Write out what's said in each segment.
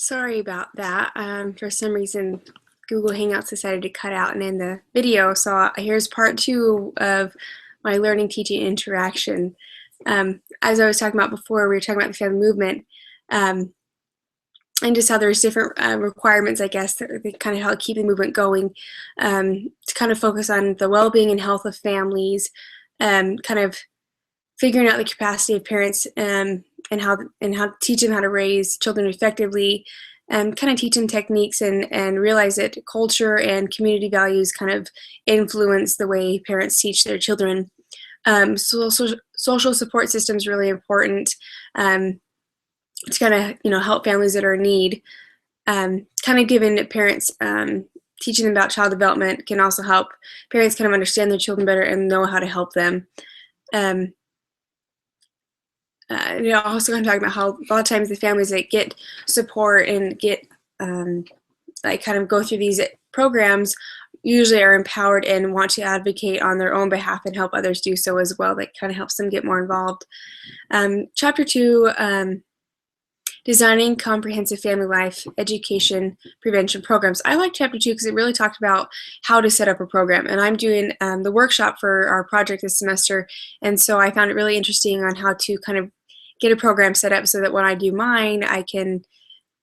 Sorry about that. For some reason, Google Hangouts decided to cut out and end the video. So here's part two of my learning teaching interaction. As I was talking about before, we were talking about the family movement and just how there's different requirements, I guess, that kind of help keep the movement going, to kind of focus on the well-being and health of families, kind of figuring out the capacity of parents and how to teach them how to raise children effectively, and kind of teach them techniques and realize that culture and community values kind of influence the way parents teach their children. Social support system is really important to kind of help families that are in need. Kind of giving parents teaching them about child development can also help parents kind of understand their children better and know how to help them. Also kind of talking about how a lot of times the families that get support and get like kind of go through these programs usually are empowered and want to advocate on their own behalf and help others do so as well. That kind of helps them get more involved. Chapter 2, designing comprehensive family life education prevention programs. I like chapter 2 because it really talked about how to set up a program, and I'm doing the workshop for our project this semester, and so I found it really interesting on how to kind of get a program set up so that when I do mine, I can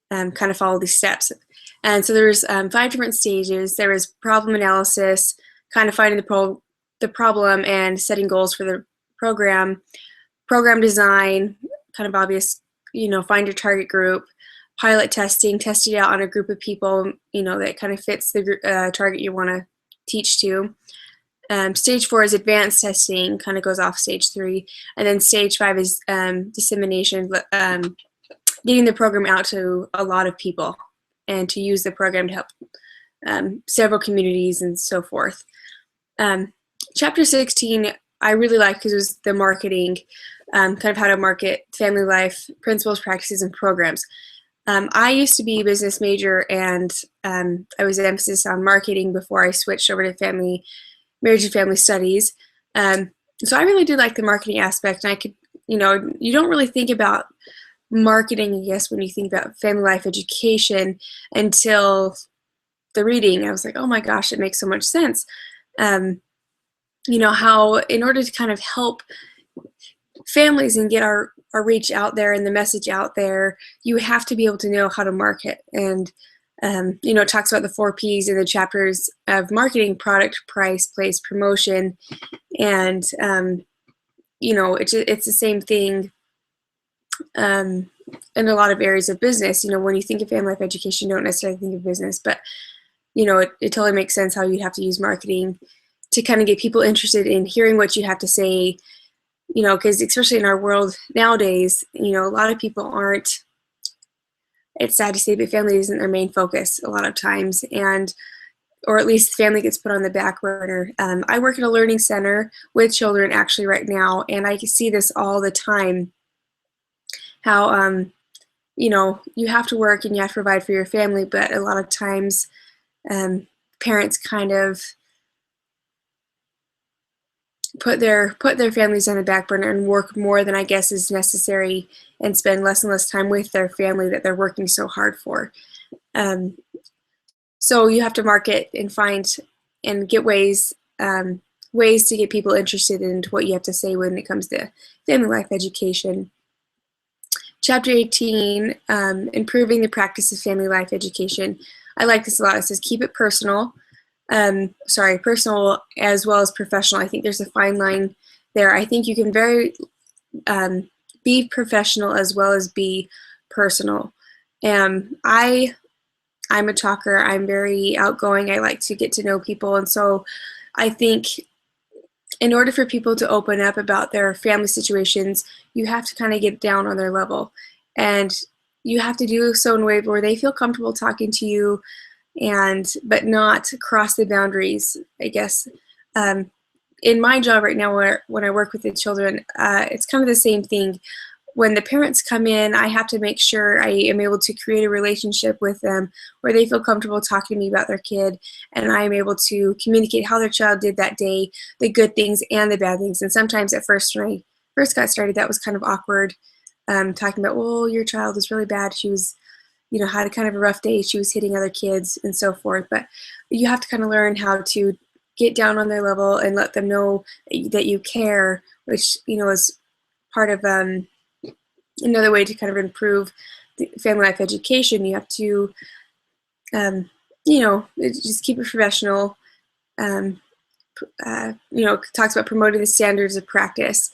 kind of follow these steps. And so there's 5 different stages. There is problem analysis, kind of finding the problem and setting goals for the program design, kind of obvious, find your target group, pilot testing, test it out on a group of people, that kind of fits the target you want to teach to. Stage 4 is advanced testing, kind of goes off stage 3, and then stage 5 is dissemination, getting the program out to a lot of people and to use the program to help several communities and so forth. Chapter 16 I really liked because it was the marketing, kind of how to market family life principles, practices, and programs. I used to be a business major, and I was an emphasis on marketing before I switched over to marriage and family studies. So I really did like the marketing aspect, and I could, you don't really think about marketing, I guess, when you think about family life education until the reading. I was like, oh my gosh, it makes so much sense. How in order to kind of help families and get our reach out there and the message out there, you have to be able to know how to market. And it talks about the 4 P's in the chapters of marketing: product, price, place, promotion. And it's the same thing in a lot of areas of business. When you think of family life education, you don't necessarily think of business, but it totally makes sense how you'd have to use marketing to kind of get people interested in hearing what you have to say, because especially in our world nowadays, a lot of people aren't, it's sad to say, but family isn't their main focus a lot of times, or at least family gets put on the back burner. I work at a learning center with children actually right now, and I see this all the time, how, you have to work and you have to provide for your family, but a lot of times parents kind of put their families on the back burner and work more than I guess is necessary, and spend less and less time with their family that they're working so hard for. So you have to market and find and get ways to get people interested in what you have to say when it comes to family life education. Chapter 18, improving the practice of family life education. I like this a lot. It says keep it personal. Personal as well as professional. I think there's a fine line there. I think you can be professional as well as be personal. I'm a talker. I'm very outgoing. I like to get to know people, and so I think in order for people to open up about their family situations, you have to kind of get down on their level, and you have to do so in a way where they feel comfortable talking to you, but not cross the boundaries, I guess. In my job right now, when I work with the children, it's kind of the same thing. When the parents come in, I have to make sure I am able to create a relationship with them where they feel comfortable talking to me about their kid, and I am able to communicate how their child did that day, the good things and the bad things. And sometimes at first, when I first got started, that was kind of awkward, talking about, well, your child is really bad. She was had a kind of a rough day. She was hitting other kids and so forth. But you have to kind of learn how to get down on their level and let them know that you care, which, is part of another way to kind of improve the family life education. You have to, just keep it professional. Talks about promoting the standards of practice.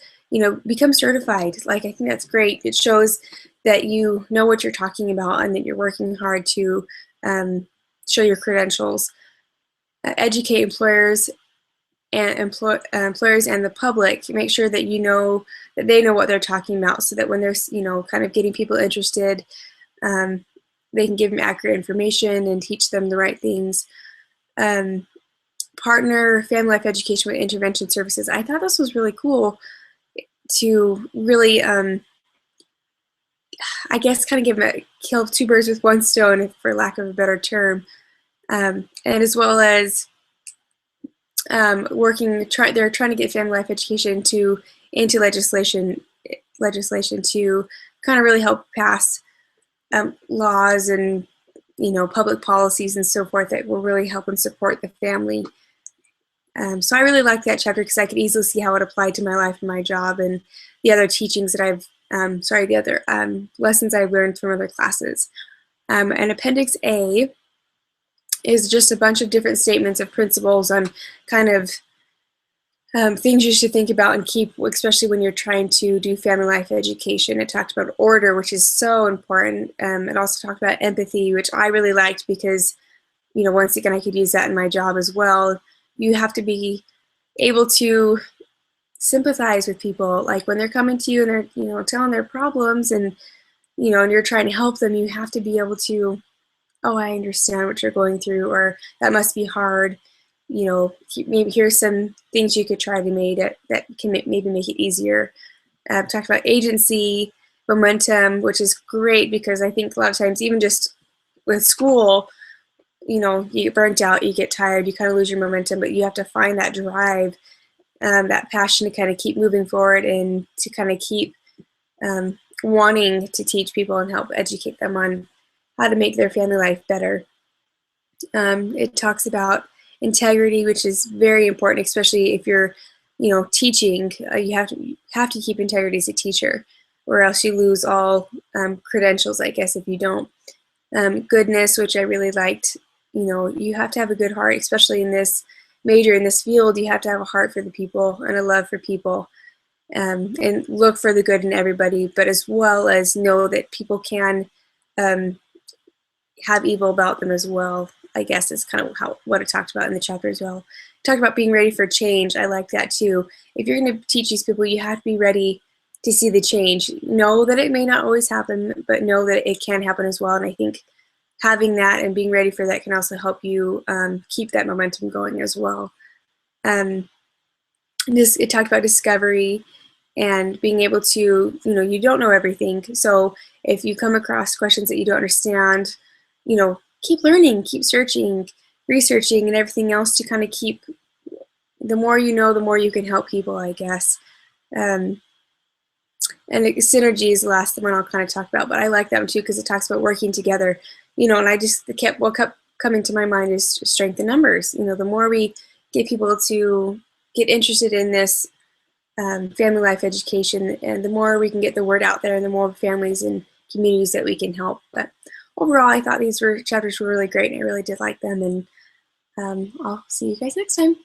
Become certified. Like, I think that's great. It shows that you know what you're talking about and that you're working hard to show your credentials. Educate employers and employers and the public. Make sure that that they know what they're talking about, so that when they're kind of getting people interested, they can give them accurate information and teach them the right things. Partner family life education with intervention services. I thought this was really cool to really, I guess, kind of kill two birds with one stone, for lack of a better term, and as well as they're trying to get family life education into legislation to kind of really help pass laws and public policies and so forth that will really help and support the family. So I really liked that chapter because I could easily see how it applied to my life and my job and the other teachings that the other lessons I've learned from other classes. And Appendix A is just a bunch of different statements of principles on kind of things you should think about and keep, especially when you're trying to do family life education. It talked about order, which is so important. It also talked about empathy, which I really liked because, once again, I could use that in my job as well. You have to be able to sympathize with people. Like, when they're coming to you and they're, telling their problems and, and you're trying to help them, you have to be able to, oh, I understand what you're going through, or that must be hard. Maybe here's some things you could try to make that can maybe make it easier. Talked about agency, momentum, which is great because I think a lot of times, even just with school, you get burnt out, you get tired, you kind of lose your momentum, but you have to find that drive, that passion to kind of keep moving forward and to kind of keep wanting to teach people and help educate them on how to make their family life better. It talks about integrity, which is very important, especially if you're, teaching. You have to keep integrity as a teacher, or else you lose all credentials, I guess, if you don't. Goodness, which I really liked. You have to have a good heart, especially in this major, in this field. You have to have a heart for the people and a love for people, and look for the good in everybody, but as well as know that people can have evil about them as well. I guess is kind of what it talked about in the chapter as well. It talked about being ready for change. I like that too. If you're going to teach these people, you have to be ready to see the change. Know that it may not always happen, but know that it can happen as well. And I think having that and being ready for that can also help you keep that momentum going as well. It talked about discovery and being able to, you don't know everything. So if you come across questions that you don't understand, keep learning, keep searching, researching, and everything else to kind of keep, the more you know, the more you can help people, I guess. And synergy is the last one I'll kind of talk about, but I like that one too because it talks about working together, and I just what kept coming to my mind is strength in numbers. The more we get people to get interested in this family life education, and the more we can get the word out there, and the more families and communities that we can help. But overall, I thought these chapters were really great, and I really did like them, and I'll see you guys next time.